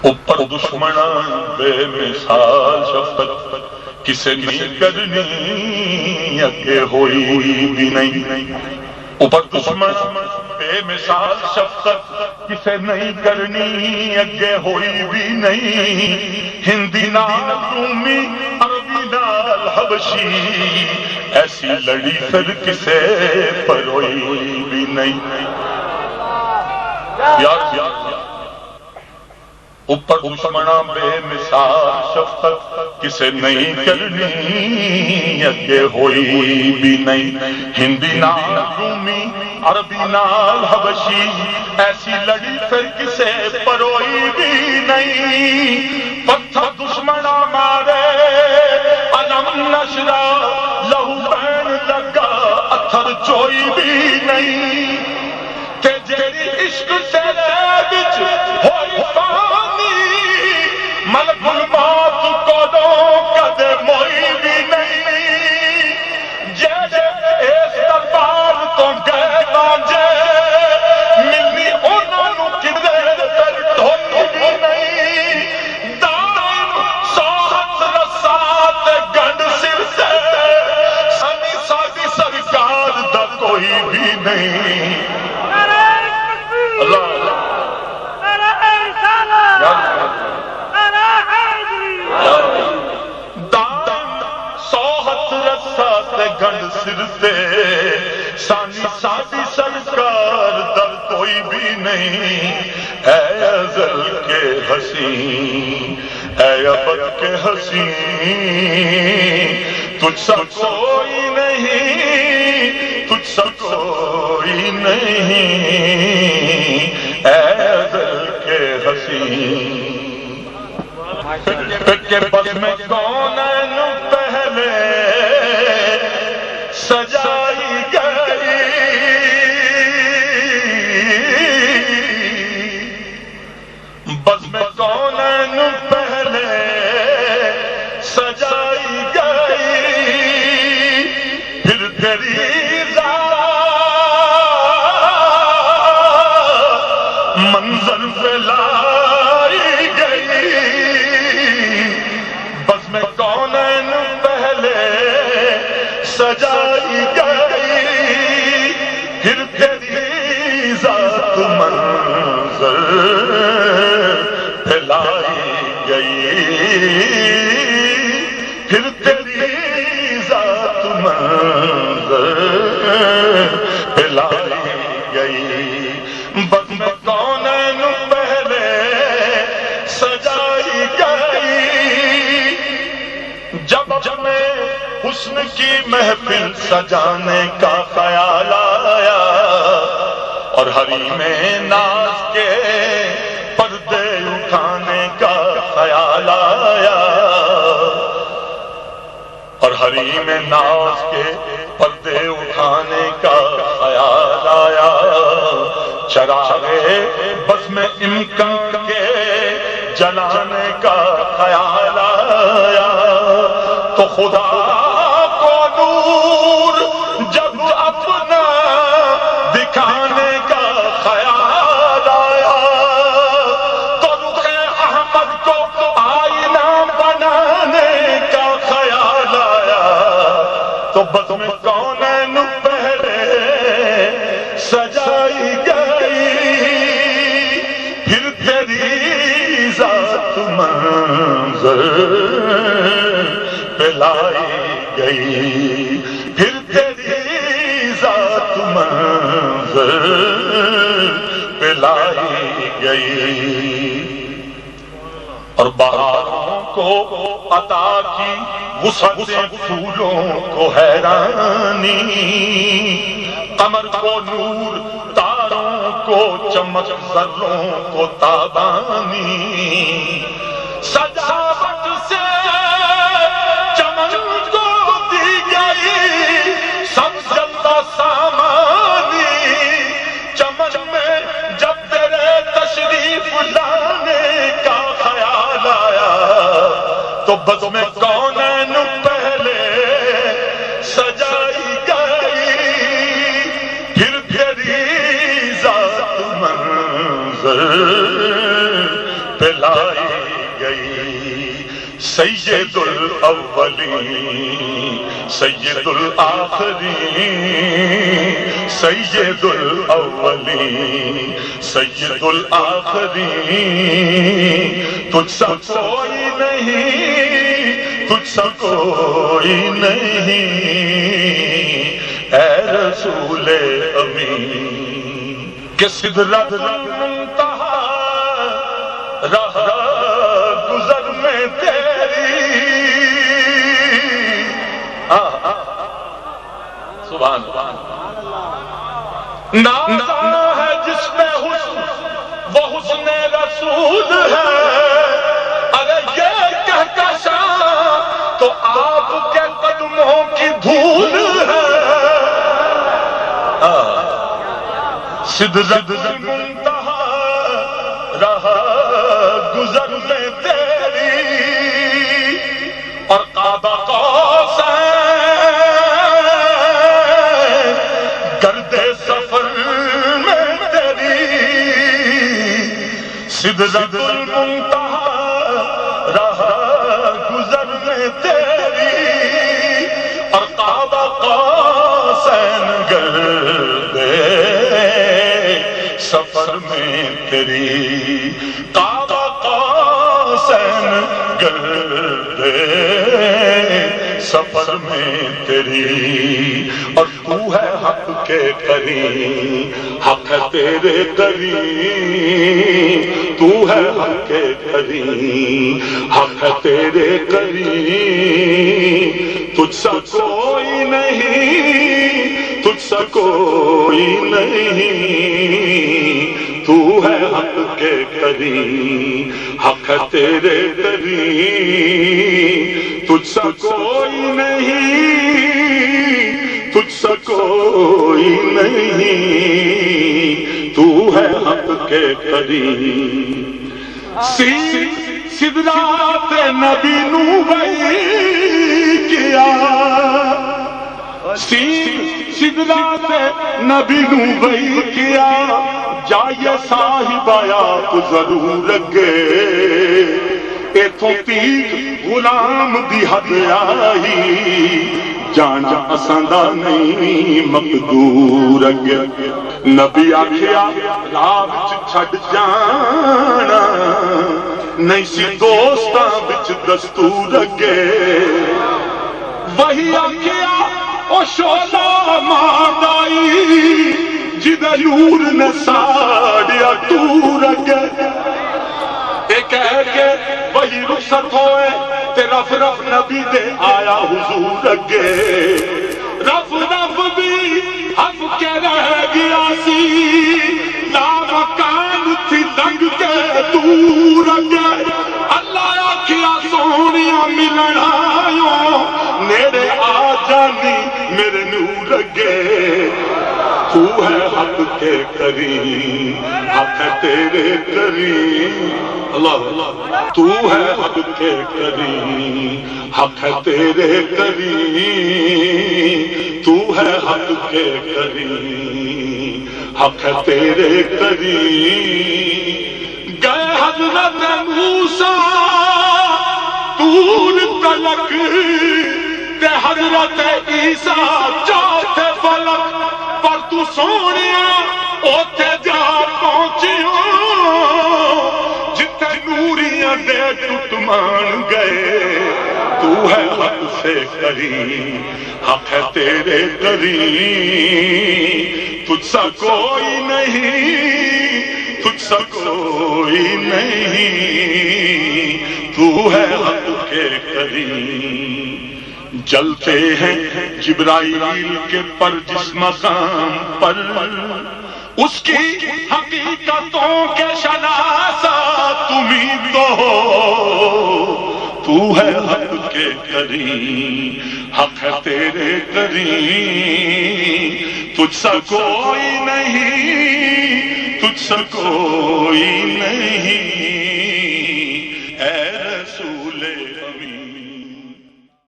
اوپر دشمنا بے مثال شفقت کسے نہیں کرنی اگے ہوئی بھی نہیں. اوپر دشمن بے مثال شفقت کسے نہیں کرنی اگے ہوئی بھی نہیں. ہندی نال رومی عربی نال حبشی ایسی لڑی پھر کسے پر ہوئی بھی نہیں. اوپر دشمنا بے مثال شفقت کسے نہیں کرنی اگے ہوئی بھی نہیں. ہندی نال رومی عربی نال حبشی ایسی لڑی پھر کسے پروئی بھی نہیں. پتھر دشمنا مارے علم نشرا لہو بین لگا اتھر چوئی بھی نہیں. کہ جیری عشق تیرے بچ ہوئی پانی ملک الموت کو دو کدے موئی بھی نہیں. جیسے اس دربار تو گئے بانجے ملنی انہوں نو کدے در ڈھوئی بھی نہیں. دائم سوحت رسات گنڈ سر سے سنی سادی سرکار دا کوئی بھی نہیں. اللہ سوحت رسات گنڈ سر سے سانی سادی سرکار در کوئی بھی نہیں. اے ازل کے حسین اے ابد کے حسین تجھ سا کوئی نہیں تجھ سا کوئی نہیں. اے ازل کے حسین کہ بس میں کونین پہلے سجائی گئی بس میں کونین پہلے سجائی گئی. پھر تیری منظر پہ لائی گئی. بس میں کونین پہلے سجائی گئی. پھر تیری ذات منظر پہ لائی گئی. پھر تیری ذات منظر پہ لائی گئی. بس میں کونین پہلے سجائی گئی. جب میں حسن کی محفل سجانے کا خیال آیا اور حریم ناز کے پردے اٹھانے کا خیال آیا اور حریم ناز کے پردے اٹھانے کا خیال آیا. چراغے بس میں امکان کے جلانے کا خیال آیا تو خدا کو نور جب اپنا دکھانے کا خیال آیا تو رخ احمد کو آئینہ بنانے کا خیال آیا. تو بس میں کونین پہلے سجائی گئی. پھر تیری ذات منظر پہ لائی گئی. پھر تیری ذات منظر پہ لائی گئی. اور بہاروں کو عطا کی وسعتیں پھولوں کو حیرانی. قمر کو نور تاروں کو چمک ذروں کو تابانی. سجاوٹ سے چمن کو دی گئی سب جلدہ سامانی. چمن میں جب تیرے تشریف لانے کا خیال آیا تو بس میں کونین پہلے سجائی گئی. پھر تیری ذات منظر پہ جلائی گئی، سید الاولین سید الآخرین، سید الاولین سید الآخرین، تجھ سا کوئی نہیں، تجھ سا کوئی نہیں اے رسول امین، کہ سدرت منتہا رہا گزر میں تیری، سبحان اللہ، نازا ہے جس میں حسن وہ حسن رسول ہے، اگر یہ کہکشاں تو آپ کے قدموں کی دھول ہے، سدرت منتہا رہا گزر میں تیری، اور کعبہ قوسین گرد سفر میں تیری، سدرت المنتہا رہا گزر میں تیری، اور کعبہ قوسین گرد سفر میں تیری، کعبہ قوسین گرد سفر میں تیری، اور تو ہے حق کے کریم، حق ہے تیرے کریم، تو ہے حق کے کریم، حق ہے تیرے کریم، تجھ سا کوئی نہیں، تجھ سا کوئی نہیں، تو ہے حق کے کریم، حق ہے تیرے کریم، تجھ سا کوئی نہیں، تجھ سا کوئی نہیں، تو ہے حق کے کریم، سدرات نبی نو وحی کیا، سدرات نبی نو وحی کیا، جائے صاحب آپ ضرور لگے، ایتھوں تیک غلام دی حد آئی، جانا اساندہ نہیں مقدور اگے، نبی آکھیا راہ وچ چھڈ جانا، نہیں سی دوستاں وچ دستور اگے، وہی آکھیا او شولا ماندائی، جدے نور نے ساڑیا دور اگے، کہہ کے وہی رخصت ہوئے تے رف رف نبی دے آیا حضور اگے، رف رف بھی ہف کے رہ گیا سی، لا مکان تھی لنگ کے دور اگے، اللہ آکھیا سونیا ملن آیوں، نیڑے آ جانی میرے نور اگے، تو ہے حق کے کریم، حق ہے تیرے کریم، اللہ تو ہے حق کے کریم، حق ہے تیرے کریم، تو ہے حق کے کریم، حق ہے تیرے کریم، گئے حضرت موسیٰ طور تلک، تے حضرت عیسیٰ چوتھے فلک، پر تو سونیا اوتھے جا پہنچیوں، جتے نوریاں دے ٹوٹ مان گئے، تو ہے حق سے کریم، حق ہے تیرے کریم، تجھ سا کوئی نہیں، تجھ سا کوئی نہیں، تو ہے حق کے کریم، جلتے ہیں جبرائیل کے پر جس مقام پر، اس کی حقیقتوں کے شناسا تمہیں تو ہو، تو ہے حق کے کریم، حق ہے تیرے کریم، تجھ سا کوئی نہیں، تجھ سا کوئی نہیں،